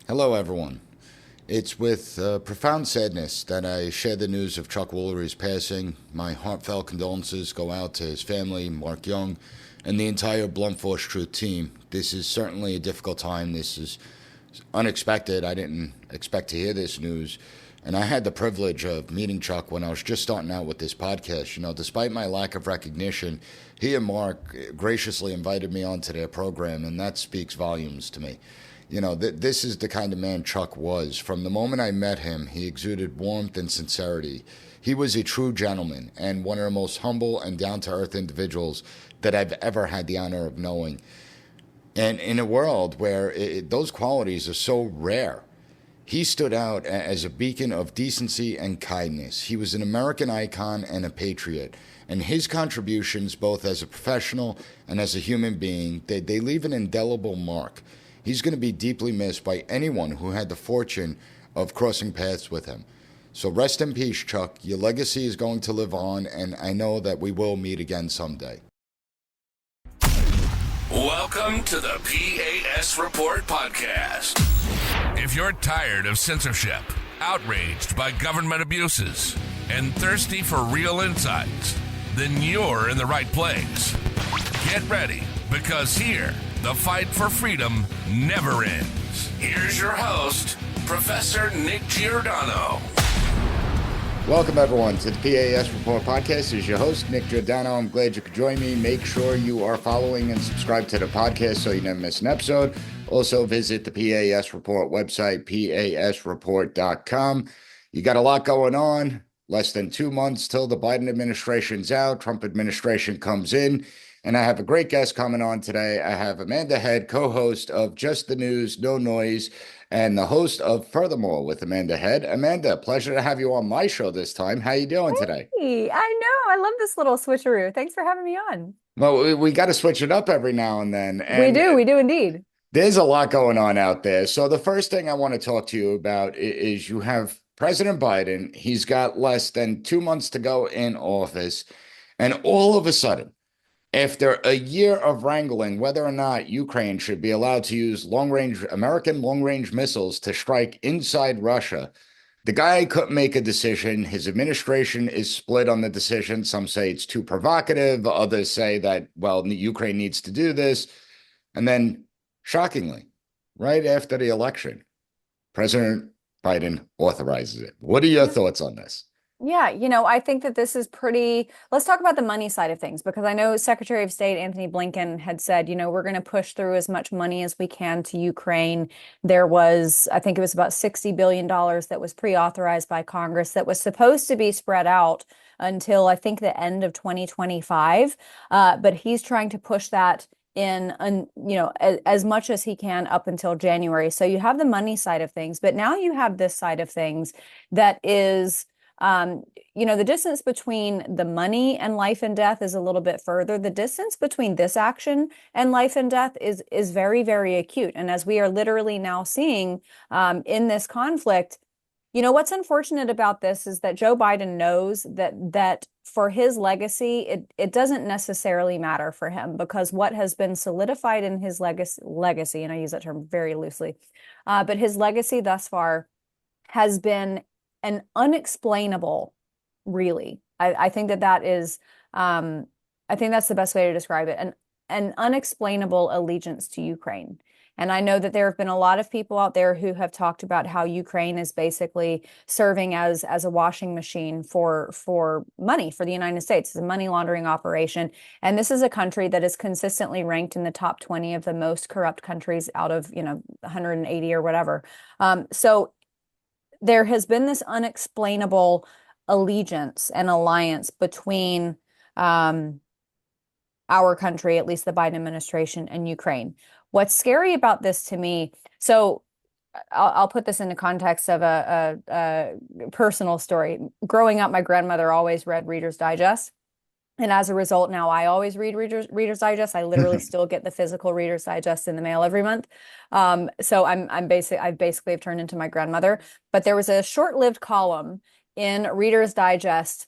Hello, everyone. It's with profound sadness that I share the news of Chuck Woolery's passing. My heartfelt condolences go out to his family, Mark Young, and the entire Blunt Force Truth team. This is certainly a difficult time. This is unexpected. I didn't expect to hear this news. And I had the privilege of meeting Chuck when I was just starting out with this podcast. Despite my lack of recognition, he and Mark graciously invited me onto their program, and that speaks volumes to me. This is the kind of man Chuck was. From the moment I met him, he exuded warmth and sincerity. He was a true gentleman and one of the most humble and down to earth individuals that I've ever had the honor of knowing. And in a world where those qualities are so rare, he stood out as a beacon of decency and kindness. He was an American icon and a patriot. And his contributions, both as a professional and as a human being, they leave an indelible mark. He's going to be deeply missed by anyone who had the fortune of crossing paths with him. So rest in peace, Chuck. Your legacy is going to live on, and I know that we will meet again someday. Welcome to the P.A.S. Report podcast. If you're tired of censorship, outraged by government abuses, and thirsty for real insights, then you're in the right place. Get ready, because here, the fight for freedom never ends. Here's your host, Professor Nick Giordano. Welcome, everyone, to the P.A.S. Report podcast. This is your host, Nick Giordano. I'm glad you could join me. Make sure you are following and subscribe to the podcast so you never miss an episode. Also, visit the P.A.S. Report website, pasreport.com. You got a lot going on. Less than 2 months till the Biden administration's out. Trump administration comes in. And I have a great guest coming on today. I have Amanda Head, co-host of Just the News, No Noise, and the host of Furthermore with Amanda Head. Amanda, pleasure to have you on my show this time. How you doing today? Hey, I know. I love this little switcheroo. Thanks for having me on. Well, we got to switch it up every now and then. And We do indeed. there's a lot going on out there. So the first thing I want to talk to you about is you have President Biden. He's got less than 2 months to go in office. And all of a sudden, after a year of wrangling whether or not Ukraine should be allowed to use American long-range missiles to strike inside Russia, the guy couldn't make a decision. His administration is split on the decision. Some say it's too provocative. Others say that, well, Ukraine needs to do this. And then, shockingly, right after the election, President Biden authorizes it. What are your thoughts on this? Yeah, I think that this is let's talk about the money side of things, because I know Secretary of State Antony Blinken had said, we're going to push through as much money as we can to Ukraine. There was, I think it was about $60 billion that was pre-authorized by Congress that was supposed to be spread out until I think the end of 2025. But he's trying to push that in, as much as he can up until January. So you have the money side of things, but now you have this side of things that is the distance between the money and life and death is a little bit further. The distance between this action and life and death is very, very acute. And as we are literally now seeing in this conflict, what's unfortunate about this is that Joe Biden knows that for his legacy, it doesn't necessarily matter for him, because what has been solidified in his legacy, and I use that term very loosely, but his legacy thus far has been an unexplainable, really. I think that is, I think that's the best way to describe it, an unexplainable allegiance to Ukraine. And I know that there have been a lot of people out there who have talked about how Ukraine is basically serving as a washing machine for money for the United States. It's a money laundering operation. And this is a country that is consistently ranked in the top 20 of the most corrupt countries out of, 180 or whatever. So there has been this unexplainable allegiance and alliance between our country, at least the Biden administration, and Ukraine. What's scary about this to me, so I'll put this into context of a personal story. Growing up, my grandmother always read Reader's Digest. And as a result, now I always read Reader's Digest. I literally still get the physical Reader's Digest in the mail every month. So I basically have turned into my grandmother. But there was a short-lived column in Reader's Digest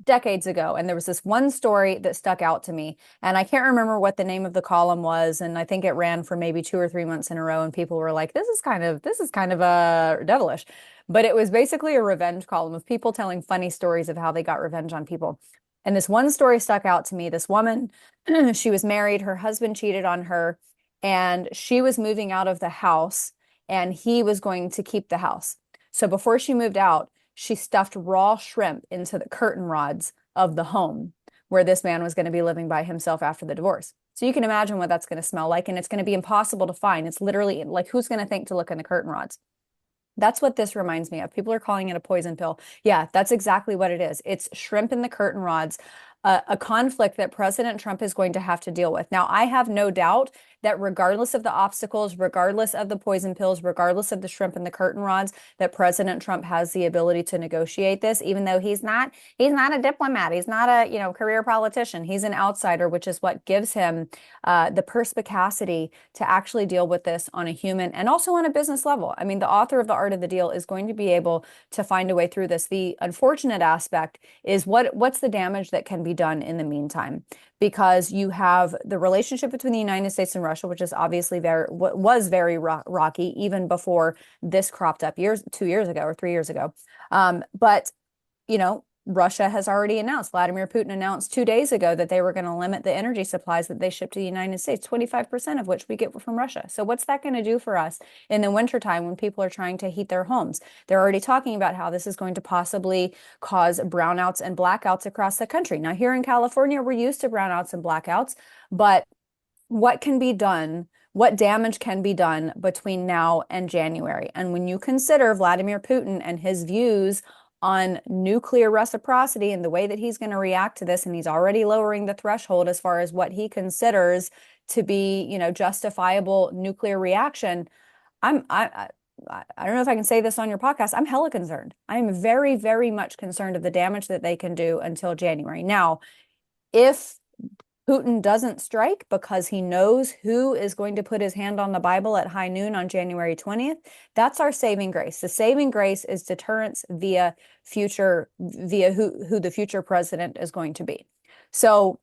decades ago, and there was this one story that stuck out to me, and I can't remember what the name of the column was, and I think it ran for maybe 2 or 3 months in a row, and people were like, this is kind of devilish. But it was basically a revenge column of people telling funny stories of how they got revenge on people. And this one story stuck out to me. This woman, she was married, her husband cheated on her, and she was moving out of the house, and he was going to keep the house. So before she moved out, she stuffed raw shrimp into the curtain rods of the home where this man was going to be living by himself after the divorce. So you can imagine what that's going to smell like, and it's going to be impossible to find. It's literally like, who's going to think to look in the curtain rods? That's what this reminds me of. People are calling it a poison pill. Yeah, that's exactly what it is. It's shrimp in the curtain rods, a conflict that President Trump is going to have to deal with. Now, I have no doubt that regardless of the obstacles, regardless of the poison pills, regardless of the shrimp in the curtain rods, that President Trump has the ability to negotiate this, even though he's not a diplomat. He's not a, career politician. He's an outsider, which is what gives him the perspicacity to actually deal with this on a human and also on a business level. I mean, the author of The Art of the Deal is going to be able to find a way through this. The unfortunate aspect is what's the damage that can be done in the meantime, because you have the relationship between the United States and Russia, which is obviously was very rocky even before this cropped up 2 years ago or 3 years ago. But Russia has already announced, Vladimir Putin announced 2 days ago that they were going to limit the energy supplies that they ship to the United States, 25% of which we get from Russia. So what's that going to do for us in the wintertime when people are trying to heat their homes? They're already talking about how this is going to possibly cause brownouts and blackouts across the country. Now, here in California, we're used to brownouts and blackouts, but what can be done? What damage can be done between now and January? And when you consider Vladimir Putin and his views on nuclear reciprocity and the way that he's going to react to this, and he's already lowering the threshold as far as what he considers to be, justifiable nuclear reaction. I don't know if I can say this on your podcast. I'm hella concerned. I'm very, very much concerned of the damage that they can do until January. Now, if Putin doesn't strike because he knows who is going to put his hand on the Bible at high noon on January 20th, that's our saving grace. The saving grace is deterrence via who the future president is going to be. So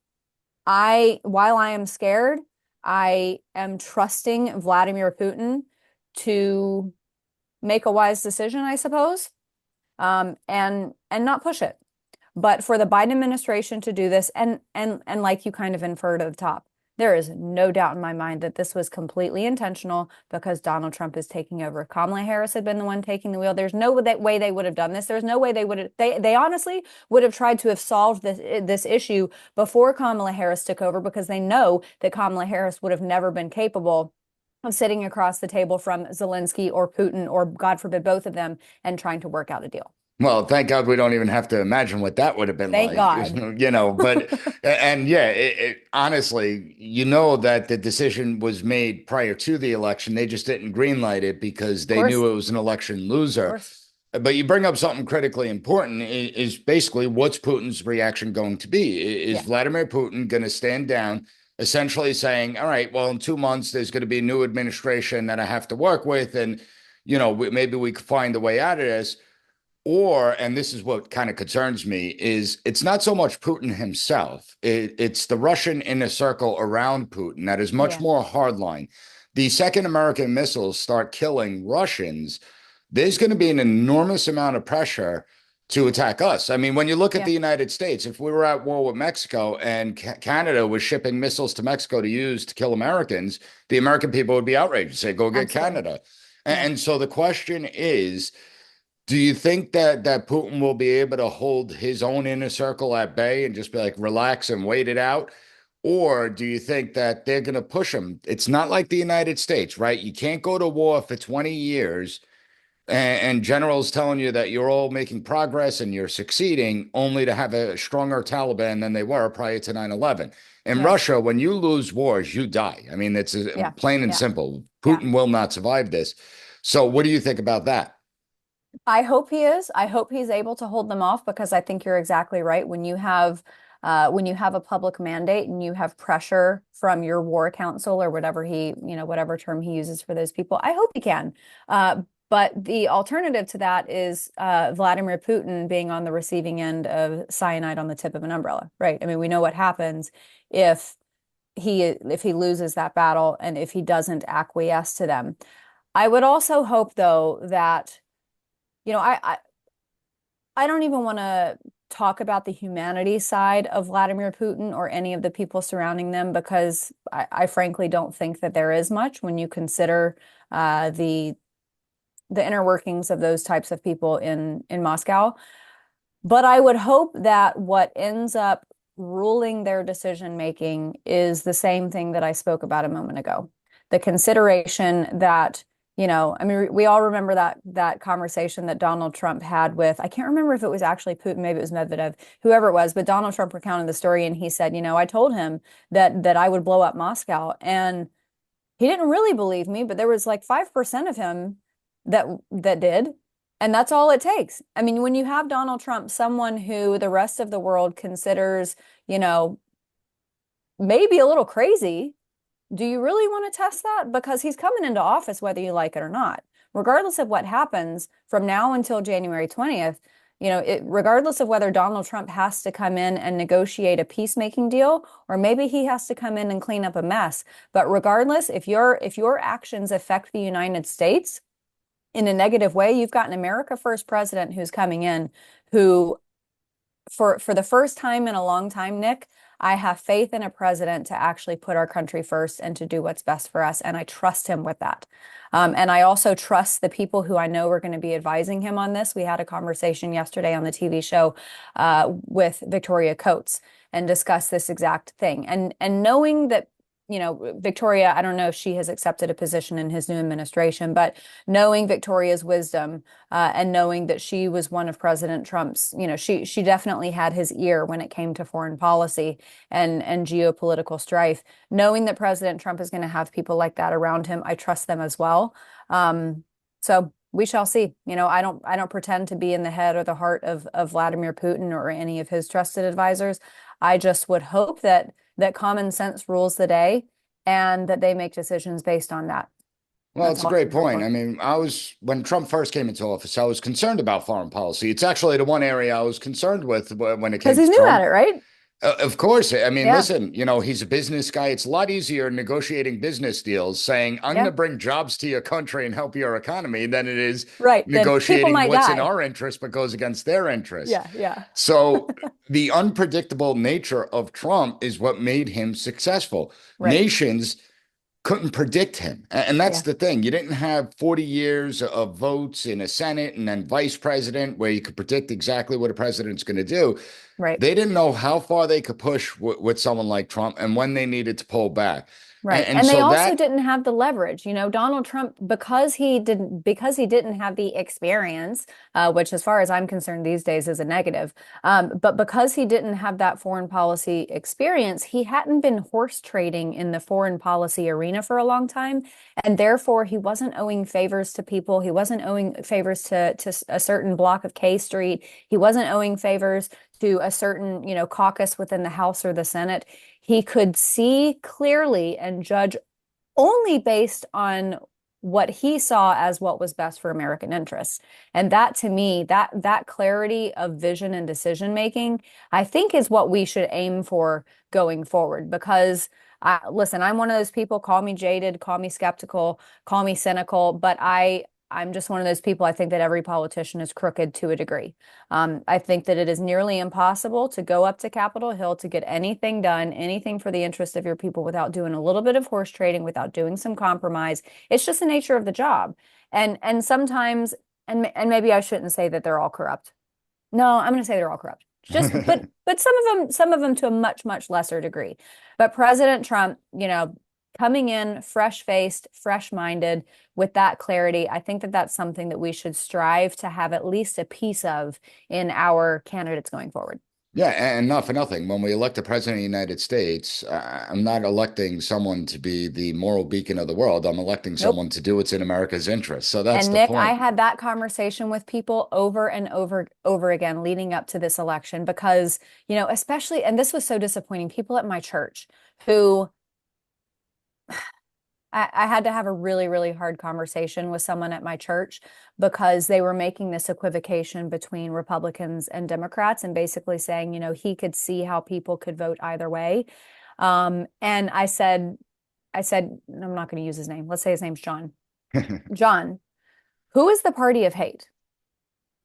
while I am scared, I am trusting Vladimir Putin to make a wise decision, I suppose, and not push it. But for the Biden administration to do this, and like you kind of inferred at the top, there is no doubt in my mind that this was completely intentional because Donald Trump is taking over. If Kamala Harris had been the one taking the wheel, there's no way they would have done this. There's no way they honestly would have tried to have solved this issue before Kamala Harris took over, because they know that Kamala Harris would have never been capable of sitting across the table from Zelensky or Putin, or God forbid, both of them, and trying to work out a deal. Well, thank God we don't even have to imagine what that would have been Thank like, God. but, and yeah, honestly, that the decision was made prior to the election. They just didn't greenlight it because they knew it was an election loser. But you bring up something critically important is basically what's Putin's reaction going to be? Is Vladimir Putin going to stand down, essentially saying, all right, well, in 2 months, there's going to be a new administration that I have to work with. And, maybe we could find a way out of this. Or, and this is what kind of concerns me, is it's not so much Putin himself. It's the Russian inner circle around Putin that is much more hardline. The second American missiles start killing Russians, there's going to be an enormous amount of pressure to attack us. I mean, when you look at the United States, if we were at war with Mexico and Canada was shipping missiles to Mexico to use to kill Americans, the American people would be outraged and say, go get Canada. And so the question is, do you think that Putin will be able to hold his own inner circle at bay and just be like, relax and wait it out? Or do you think that they're going to push him? It's not like the United States, right? You can't go to war for 20 years and generals telling you that you're all making progress and you're succeeding, only to have a stronger Taliban than they were prior to 9/11. In Russia, when you lose wars, you die. I mean, it's plain and simple. Putin will not survive this. So what do you think about that? I hope he is. I hope he's able to hold them off, because I think you're exactly right. When you have a public mandate and you have pressure from your war council or whatever whatever term he uses for those people, I hope he can. But the alternative to that is Vladimir Putin being on the receiving end of cyanide on the tip of an umbrella, right? I mean, we know what happens if he loses that battle and if he doesn't acquiesce to them. I would also hope, though, that, you know, I don't even want to talk about the humanity side of Vladimir Putin or any of the people surrounding them because I frankly don't think that there is much when you consider the inner workings of those types of people in Moscow. But I would hope that what ends up ruling their decision making is the same thing that I spoke about a moment ago. The consideration that, I mean, we all remember that conversation that Donald Trump had with, I can't remember if it was actually Putin, maybe it was Medvedev, whoever it was, but Donald Trump recounted the story and he said, I told him that I would blow up Moscow. And he didn't really believe me, but there was like 5% of him that did. And that's all it takes. I mean, when you have Donald Trump, someone who the rest of the world considers, maybe a little crazy, do you really want to test that? Because he's coming into office whether you like it or not. Regardless of what happens from now until January 20th, regardless of whether Donald Trump has to come in and negotiate a peacemaking deal, or maybe he has to come in and clean up a mess. But regardless, if your actions affect the United States in a negative way, you've got an America First president who's coming in who, for the first time in a long time, Nick, I have faith in a president to actually put our country first and to do what's best for us. And I trust him with that. And I also trust the people who I know are going to be advising him on this. We had a conversation yesterday on the TV show with Victoria Coates and discussed this exact thing. And knowing that, Victoria, I don't know if she has accepted a position in his new administration, but knowing Victoria's wisdom and knowing that she was one of President Trump's, she definitely had his ear when it came to foreign policy and geopolitical strife. Knowing that President Trump is going to have people like that around him, I trust them as well. So we shall see. I don't pretend to be in the head or the heart of Vladimir Putin or any of his trusted advisors. I just would hope that common sense rules the day and that they make decisions based on that. Well, That's it's a all I great can hope point. for. I mean, when Trump first came into office, I was concerned about foreign policy. It's actually the one area I was concerned with when it Because came he's to new at it, Trump. right? Of course. I mean, Yeah. listen, he's a business guy. It's a lot easier negotiating business deals saying, I'm going Yeah. to bring jobs to your country and help your economy than it is Right. Then people negotiating might what's in die. our interest but goes against their interests. Yeah. Yeah. So the unpredictable nature of Trump is what made him successful. Right. Nations couldn't predict him. And that's Yeah. the thing. You didn't have 40 years of votes in a Senate and then vice president where you could predict exactly what a president's going to do. Right. They didn't know how far they could push with someone like Trump and when they needed to pull back. Right. And And they so also that, didn't have the leverage. Donald Trump, because he didn't have the experience, which as far as I'm concerned these days is a negative. But because he didn't have that foreign policy experience, he hadn't been horse trading in the foreign policy arena for a long time. And therefore he wasn't owing favors to people. He wasn't owing favors to a certain block of K Street. He wasn't owing favors to a certain, caucus within the House or the Senate. He could see clearly and judge only based on what he saw as what was best for American interests. And that to me, that clarity of vision and decision making, I think is what we should aim for going forward. Because listen, I'm one of those people, call me jaded, call me skeptical, call me cynical, but I'm just one of those people. I think that every politician is crooked to a degree. I think that it is nearly impossible to go up to Capitol Hill to get anything done, anything for the interest of your people without doing a little bit of horse trading, without doing some compromise. It's just the nature of the job. And sometimes, and maybe I shouldn't say that they're all corrupt. No, I'm going to say they're all corrupt. But some of them to a much, much lesser degree. But President Trump, coming in fresh-faced, fresh-minded with that clarity, I think that that's something that we should strive to have at least a piece of in our candidates going forward. yeah, and not for nothing. When we elect a president of the United States, I'm not electing someone to be the moral beacon of the world. I'm electing Nope. someone to do what's in America's interest. So that's And the Nick, I point. had that conversation with people over and over again leading up to this election because, especially, and this was so disappointing, people at my church who I had to have a really, really hard conversation with someone at my church because they were making this equivocation between Republicans and Democrats and basically saying, he could see how people could vote either way. And I said, I'm not going to use his name. Let's say his name's John. John, who is the party of hate?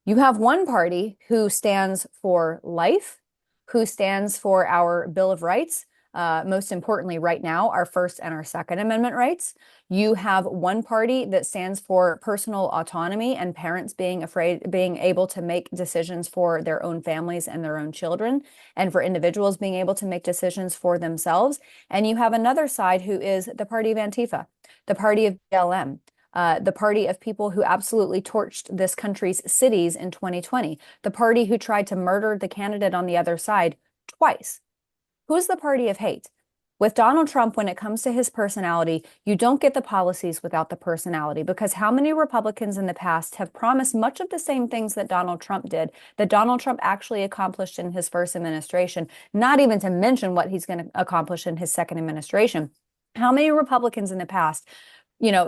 You have one party who stands for life, who stands for our Bill of Rights, most importantly, right now, our First and our Second Amendment rights. You have one party that stands for personal autonomy and parents being able to make decisions for their own families and their own children, and for individuals being able to make decisions for themselves. And you have another side who is the party of Antifa, the party of BLM. The party of people who absolutely torched this country's cities in 2020, the party who tried to murder the candidate on the other side twice. Who's the party of hate? With Donald Trump, when it comes to his personality, you don't get the policies without the personality, because how many Republicans in the past have promised much of the same things that Donald Trump did, that Donald Trump actually accomplished in his first administration, not even to mention what he's going to accomplish in his second administration. How many Republicans in the past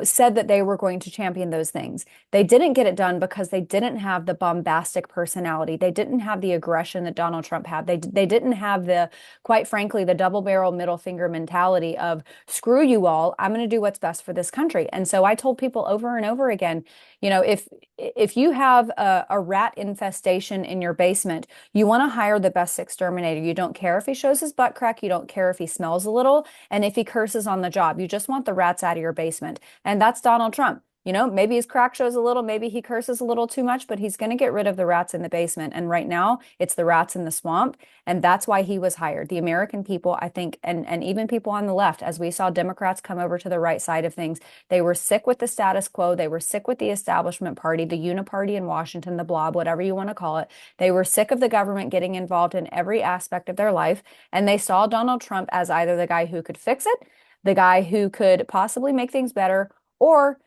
said that they were going to champion those things? They didn't get it done because they didn't have the bombastic personality. They didn't have the aggression that Donald Trump had. They didn't have quite frankly, the double barrel middle finger mentality of screw you all, I'm going to do what's best for this country. And so I told people over and over again, if you have a rat infestation in your basement, you want to hire the best exterminator. You don't care if he shows his butt crack. You don't care if he smells a little. And if he curses on the job, you just want the rats out of your basement. And that's Donald Trump. Maybe his crack shows a little, maybe he curses a little too much, but he's going to get rid of the rats in the basement. And right now it's the rats in the swamp. And that's why he was hired. The American people, I think, and even people on the left, as we saw Democrats come over to the right side of things, they were sick with the status quo. They were sick with the establishment party, the uniparty in Washington, the blob, whatever you want to call it. They were sick of the government getting involved in every aspect of their life. And they saw Donald Trump as either the guy who could fix it, the guy who could possibly make things better, or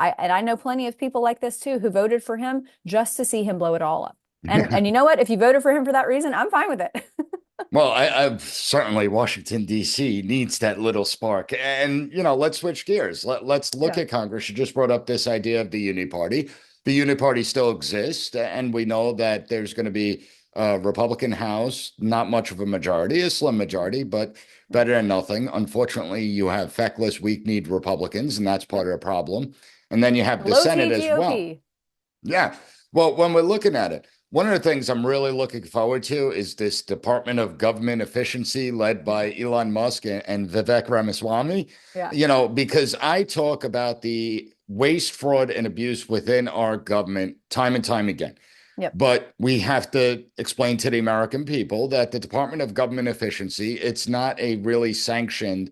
I know plenty of people like this too who voted for him just to see him blow it all up. And you know what? If you voted for him for that reason, I'm fine with it. Well, I've certainly Washington, D.C. needs that little spark. And, let's switch gears. Let's look at Congress. You just brought up this idea of the uniparty. The uniparty still exists, and we know that there's going to be a Republican House, not much of a majority, a slim majority, but better than nothing. Unfortunately, you have feckless, weak-kneed Republicans, and that's part of the problem. And then you have the Senate as well. Yeah. Well, when we're looking at it, one of the things I'm really looking forward to is this Department of Government Efficiency led by Elon Musk and Vivek Ramaswamy. Yeah. Because I talk about the waste, fraud, and abuse within our government time and time again. Yep. But we have to explain to the American people that the Department of Government Efficiency, it's not a really sanctioned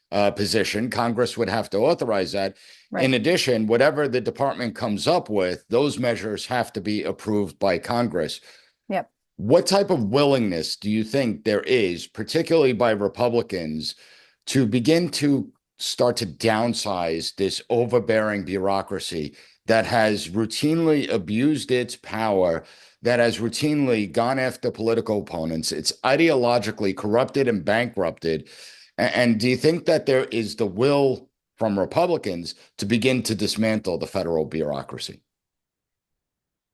position. Congress would have to authorize that. Right. In addition, whatever the department comes up with, those measures have to be approved by Congress. Yep. What type of willingness do you think there is, particularly by Republicans, to begin to start to downsize this overbearing bureaucracy that has routinely abused its power, that has routinely gone after political opponents? It's ideologically corrupted and bankrupted. And do you think that there is the will from Republicans to begin to dismantle the federal bureaucracy?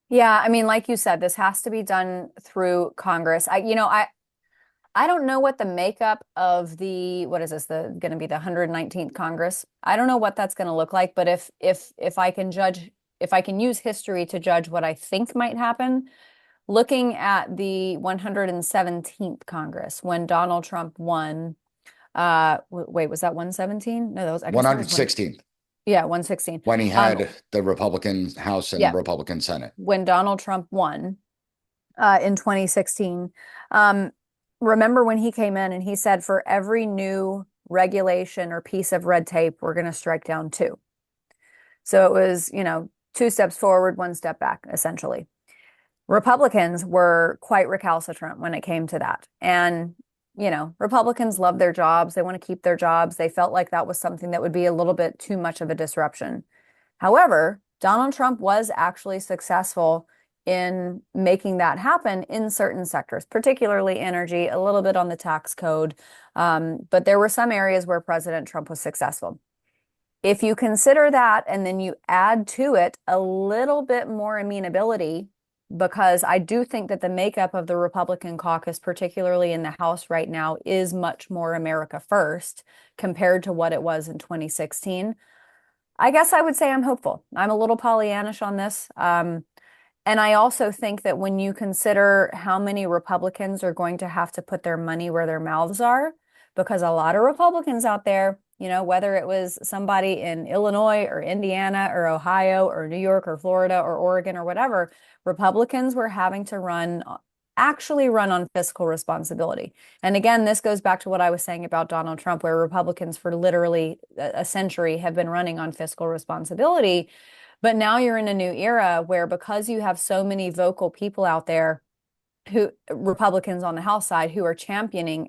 Yeah, I mean, like you said, this has to be done through Congress. I don't know what the makeup of what is this, going to be the 119th Congress? I don't know what that's going to look like, but if I can use history to judge what I think might happen, looking at the 117th Congress when Donald Trump won. Wait, was that 117? No, that was 116th. Yeah, 116. When he had the Republican House and Republican Senate. When Donald Trump won in 2016. Remember when he came in and he said, for every new regulation or piece of red tape, we're going to strike down two. So it was, 2 steps forward, 1 step back, essentially. Republicans were quite recalcitrant when it came to that. And Republicans love their jobs. They want to keep their jobs. They felt like that was something that would be a little bit too much of a disruption. However, Donald Trump was actually successful in making that happen in certain sectors, particularly energy, a little bit on the tax code. But there were some areas where President Trump was successful. If you consider that and then you add to it a little bit more amenability, because I do think that the makeup of the Republican caucus, particularly in the House right now, is much more America first compared to what it was in 2016. I guess I would say I'm hopeful. I'm a little Pollyannish on this. And I also think that when you consider how many Republicans are going to have to put their money where their mouths are, because a lot of Republicans out there, whether it was somebody in Illinois or Indiana or Ohio or New York or Florida or Oregon or whatever, Republicans were having to actually run on fiscal responsibility. And again, this goes back to what I was saying about Donald Trump, where Republicans for literally a century have been running on fiscal responsibility. But now you're in a new era where, because you have so many vocal people out there, Republicans on the House side, who are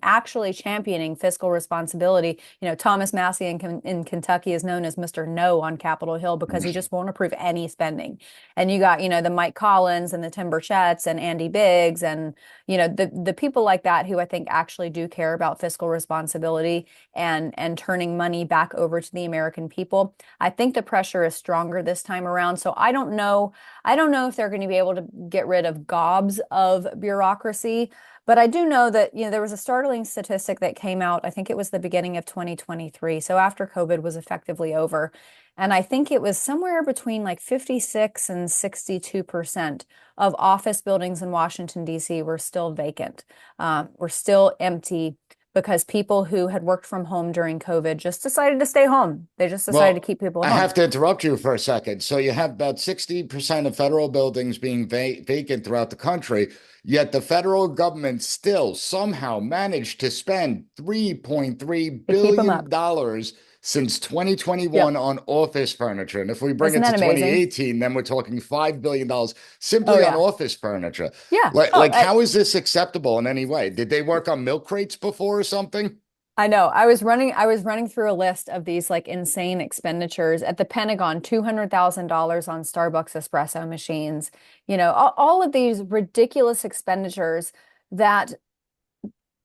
actually championing fiscal responsibility. Thomas Massie in Kentucky is known as Mr. No on Capitol Hill because he just won't approve any spending. And you got, the Mike Collins and the Tim Burchetts and Andy Biggs and, the people like that who I think actually do care about fiscal responsibility and turning money back over to the American people. I think the pressure is stronger this time around. So I don't know if they're going to be able to get rid of gobs of bureaucracy, but I do know that, there was a startling statistic that came out, I think it was the beginning of 2023, so after COVID was effectively over, and I think it was somewhere between like 56 and 62% of office buildings in Washington, D.C. were still vacant, were still empty, because people who had worked from home during COVID just decided to stay home. They just decided to keep people at I home. have to interrupt you for a second. So you have about 60% of federal buildings being vacant throughout the country, yet the federal government still somehow managed to spend $3.3 billion since 2021 on office furniture. And if we bring it to 2018, then we're talking $5 billion simply on office furniture. Yeah. How is this acceptable in any way? Did they work on milk crates before or something? I know. I was running through a list of these like insane expenditures at the Pentagon, $200,000 on Starbucks espresso machines, all of these ridiculous expenditures and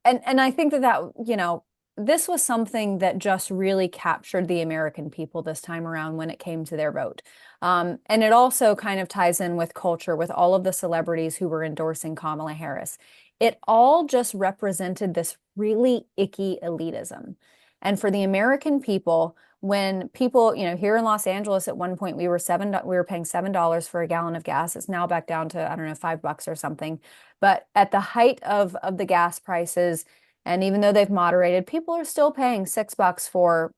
I think that, this was something that just really captured the American people this time around when it came to their vote. And it also kind of ties in with culture, with all of the celebrities who were endorsing Kamala Harris. It all just represented this really icky elitism. And for the American people, when people, here in Los Angeles at one point we were paying $7 for a gallon of gas. It's now back down to, I don't know, $5 or something. But at the height of the gas prices, and even though they've moderated, people are still paying $6 for,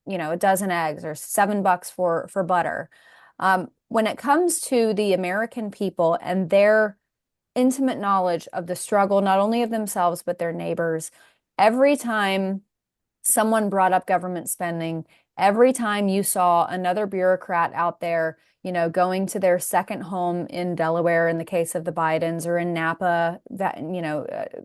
a dozen eggs, or $7 for butter. When it comes to the American people and their intimate knowledge of the struggle, not only of themselves, but their neighbors, every time someone brought up government spending, every time you saw another bureaucrat out there, going to their second home in Delaware in the case of the Bidens, or in Napa,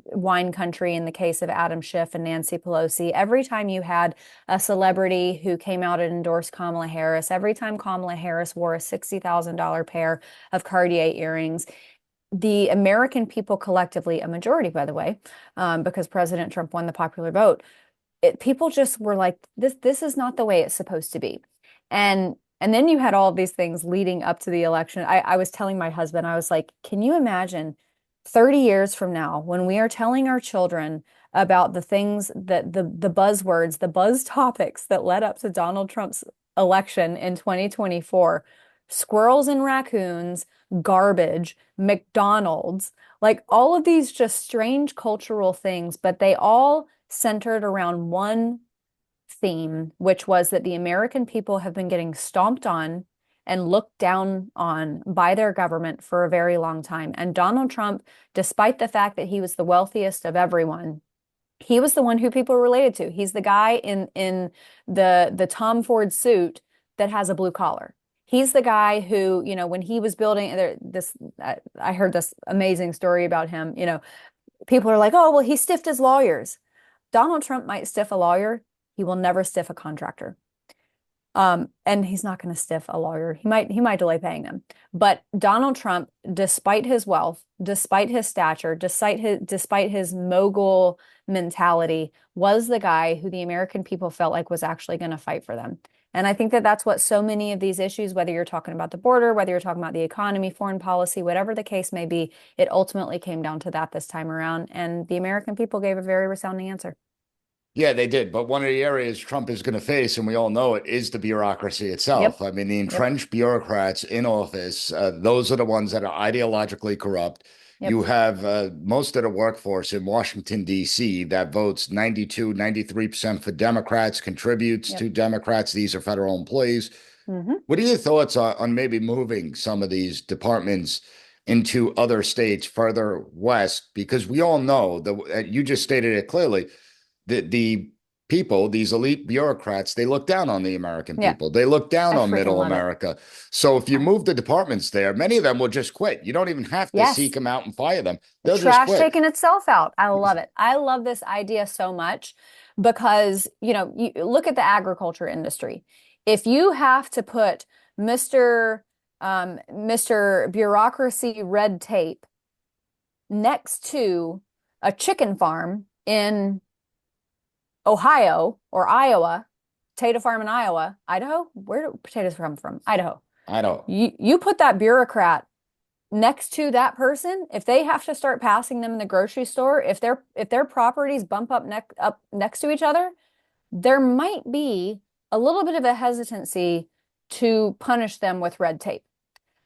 wine country in the case of Adam Schiff and Nancy Pelosi, every time you had a celebrity who came out and endorsed Kamala Harris, every time Kamala Harris wore a $60,000 pair of Cartier earrings, the American people collectively, a majority, by the way, because President Trump won the popular vote, people just were like, this is not the way it's supposed to be. And then you had all of these things leading up to the election. I was telling my husband, I was like, can you imagine 30 years from now when we are telling our children about the things that the buzzwords, the buzz topics that led up to Donald Trump's election in 2024, squirrels and raccoons, garbage, McDonald's, like all of these just strange cultural things, but they all centered around one theme, which was that the American people have been getting stomped on and looked down on by their government for a very long time. And Donald Trump, despite the fact that he was the wealthiest of everyone, he was the one who people related to. He's the guy in the Tom Ford suit that has a blue collar. He's the guy who, when he was building this, I heard this amazing story about him. People are like, oh, well, he stiffed his lawyers. Donald Trump might stiff a lawyer. He will never stiff a contractor. And he's not going to stiff a lawyer. He might delay paying them. But Donald Trump, despite his wealth, despite his stature, despite his mogul mentality, was the guy who the American people felt like was actually going to fight for them. And I think that that's what so many of these issues, whether you're talking about the border, whether you're talking about the economy, foreign policy, whatever the case may be, it ultimately came down to that this time around. And the American people gave a very resounding answer. Yeah, they did. But one of the areas Trump is going to face, and we all know it, is the bureaucracy Yep. itself. I mean, the Yep. entrenched bureaucrats in office, those are the ones that are ideologically corrupt. Yep. You have most of the workforce in Washington, D.C., that votes 92, 93% for Democrats, contributes Yep. to Democrats. These are federal employees. Hmm. What are your thoughts on maybe moving some of these departments into other states further west? Because we all know that you just stated it clearly the people, these elite bureaucrats, they look down on the American Yeah. people. They look down I on freaking middle love it. America. So if you move the departments there, many of them will just quit. You don't even have to seek Yes. them out and fire them. The They'll just trash quit. taking itself out. I love it. I love this idea so much because, you look at the agriculture industry. If you have to put Mr. Mr. Bureaucracy red tape next to a chicken farm in Ohio or Iowa, potato farm in Iowa, Idaho, where do potatoes come from? Idaho. I don't. You put that bureaucrat next to that person, if they have to start passing them in the grocery store, if their properties bump up next to each other, there might be a little bit of a hesitancy to punish them with red tape.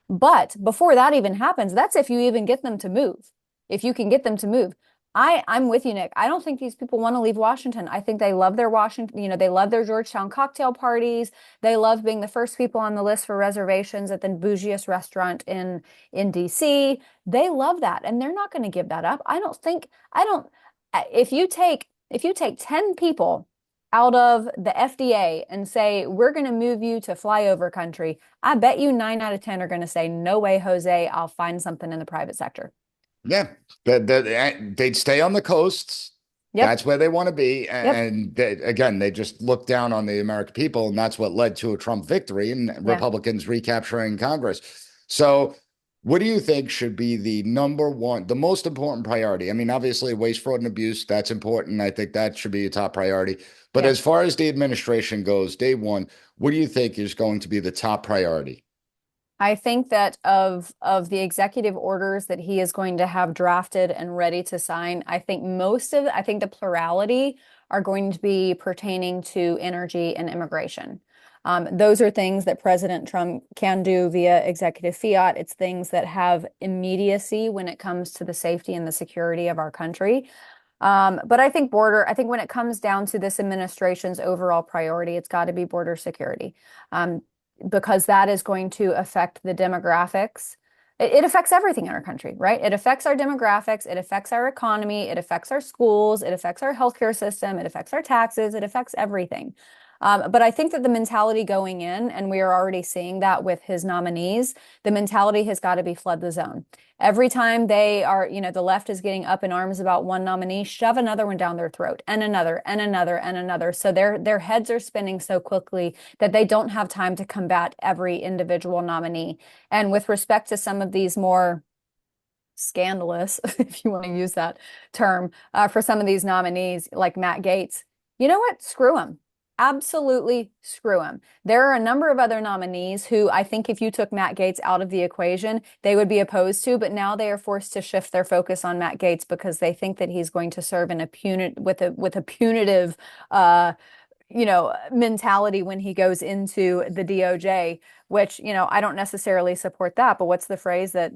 But before that even happens, that's if you even get them to move. If you can get them to move. I'm with you, Nick. I don't think these people want to leave Washington. I think they love their Washington, they love their Georgetown cocktail parties. They love being the first people on the list for reservations at the bougiest restaurant in DC. They love that, and they're not going to give that up. I don't if you take 10 people out of the FDA and say, we're going to move you to flyover country, I bet you 9 out of 10 are going to say, no way, Jose, I'll find something in the private sector. Yeah, they'd stay on the coasts. Yep. That's where they want to be. Yep. And again, they just look down on the American people. And that's what led to a Trump victory and Yeah. Republicans recapturing Congress. So, what do you think should be the number one, the most important priority? I mean, obviously, waste, fraud, and abuse, that's important. I think that should be a top priority. But Yeah. as far as the administration goes, day one, what do you think is going to be the top priority? I think that of the executive orders that he is going to have drafted and ready to sign, I think the plurality are going to be pertaining to energy and immigration. Those are things that President Trump can do via executive fiat. It's things that have immediacy when it comes to the safety and the security of our country. But I think when it comes down to this administration's overall priority, it's got to be border security. Because that is going to affect the demographics. It affects everything in our country, right? It affects our demographics, it affects our economy, it affects our schools, it affects our healthcare system, it affects our taxes, it affects everything. But I think that the mentality going in, and we are already seeing that with his nominees, the mentality has got to be flood the zone. Every time they are, the left is getting up in arms about one nominee, shove another one down their throat, and another, and another, and another. So their heads are spinning so quickly that they don't have time to combat every individual nominee. And with respect to some of these more scandalous, if you want to use that term, for some of these nominees like Matt Gaetz, you know what? Screw him. Absolutely screw him. There are a number of other nominees who I think if you took Matt Gaetz out of the equation, they would be opposed to, but now they are forced to shift their focus on Matt Gaetz because they think that he's going to serve in a punitive mentality when he goes into the DOJ, which, I don't necessarily support that. But what's the phrase that,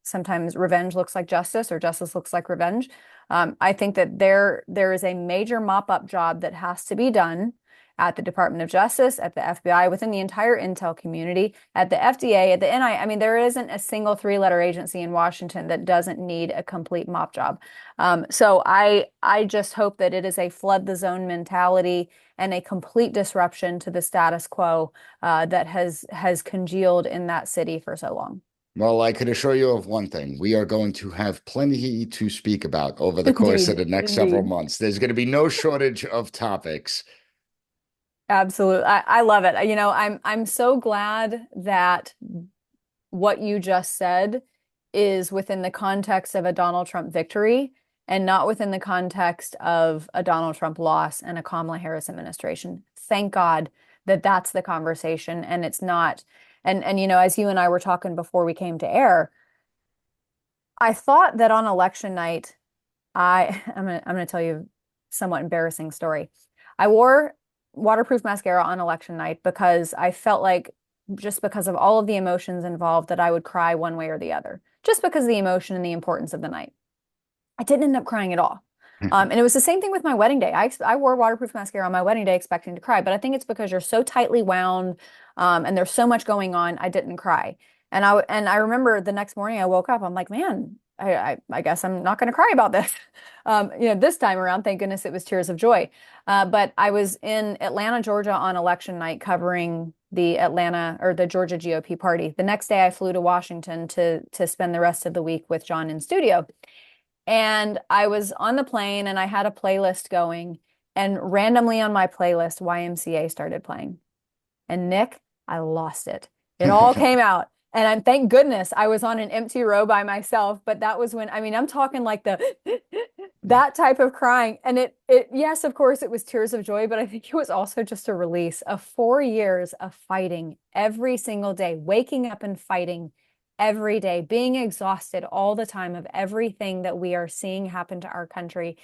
sometimes revenge looks like justice or justice looks like revenge. I think that there is a major mop-up job that has to be done at the Department of Justice, at the FBI, within the entire intel community, at the FDA, at the NI. I mean, there isn't a single three-letter agency in Washington that doesn't need a complete mop job. So I just hope that it is a flood the zone mentality and a complete disruption to the status quo that has congealed in that city for so long. Well, I could assure you of one thing. We are going to have plenty to speak about over the course of Indeed, the next several indeed. months. There's going to be no shortage of topics. Absolutely. I love it. I'm so glad that what you just said is within the context of a Donald Trump victory and not within the context of a Donald Trump loss and a Kamala Harris administration. Thank God that that's the conversation and it's not. And you know, as you and I were talking before we came to air, I thought that on election night, I'm gonna tell you a somewhat embarrassing story. I wore waterproof mascara on election night because I felt like, just because of all of the emotions involved, that I would cry one way or the other, just because of the emotion and the importance of the night. I didn't end up crying at all. And it was the same thing with my wedding day. I wore waterproof mascara on my wedding day expecting to cry, but I think it's because you're so tightly wound, and there's so much going on, I didn't cry. And I remember the next morning I woke up, I'm like, man, I guess I'm not going to cry about this. You know, this time around, thank goodness it was tears of joy. But I was in Atlanta, Georgia on election night covering the Georgia GOP party. The next day I flew to Washington to spend the rest of the week with John in studio. And I was on the plane and I had a playlist going, and randomly on my playlist, YMCA started playing. And Nick, I lost it. It all came out. And thank goodness I was on an empty row by myself. But that was when, I mean, I'm talking like that type of crying. And yes, of course, it was tears of joy, but I think it was also just a release of 4 years of fighting every single day, waking up and fighting every day, being exhausted all the time of everything that we are seeing happen to our country.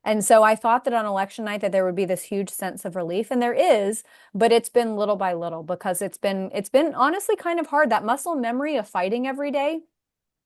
And so I thought that on election night that there would be this huge sense of relief, and there is, but it's been little by little, because it's been honestly kind of hard. That muscle memory of fighting every day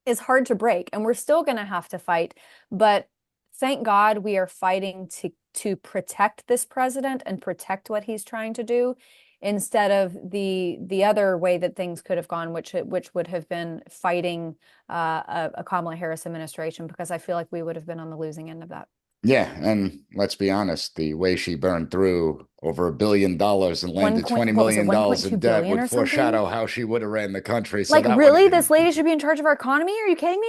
is hard to break, and we're still going to have to fight. But thank God we are fighting to protect this president and protect what he's trying to do, instead of the other way that things could have gone, which would have been fighting a Kamala Harris administration, because I feel like we would have been on the losing end of that. Yeah, and let's be honest, the way she burned through over $1 billion and landed $20 million in debt would foreshadow how she would have ran the country. So like, really, this lady should be in charge of our economy? Are you kidding me?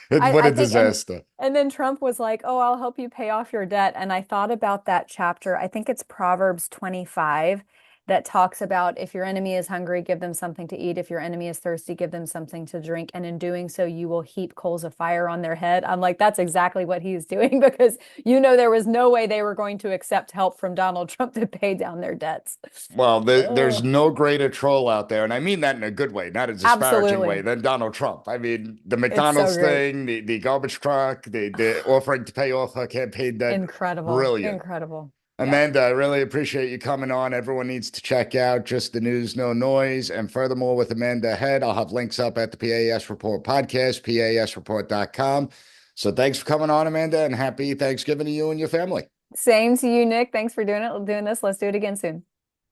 What a disaster. And then Trump was like, oh, I'll help you pay off your debt. And I thought about that chapter. I think it's Proverbs 25. That talks about, if your enemy is hungry, give them something to eat. If your enemy is thirsty, give them something to drink. And in doing so, you will heap coals of fire on their head. I'm like, that's exactly what he's doing, because, you know, there was no way they were going to accept help from Donald Trump to pay down their debts. Well, there's no greater troll out there. And I mean that in a good way, not a disparaging way, than Donald Trump. I mean, the McDonald's thing, the garbage truck, the offering to pay off her campaign debt. Incredible. Brilliant. Incredible. Amanda, I really appreciate you coming on. Everyone needs to check out Just the News, No Noise. And furthermore, with Amanda ahead, I'll have links up at the PAS Report podcast, PASreport.com. So thanks for coming on, Amanda, and happy Thanksgiving to you and your family. Same to you, Nick. Thanks for doing this. Let's do it again soon.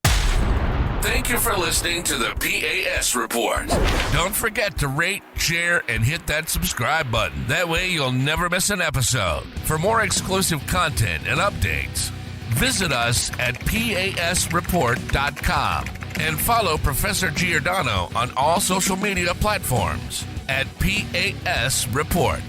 Thank you for listening to the P.A.S. Report. Don't forget to rate, share, and hit that subscribe button. That way you'll never miss an episode. For more exclusive content and updates, visit us at PASreport.com and follow Professor Giordano on all social media platforms at PAS Report.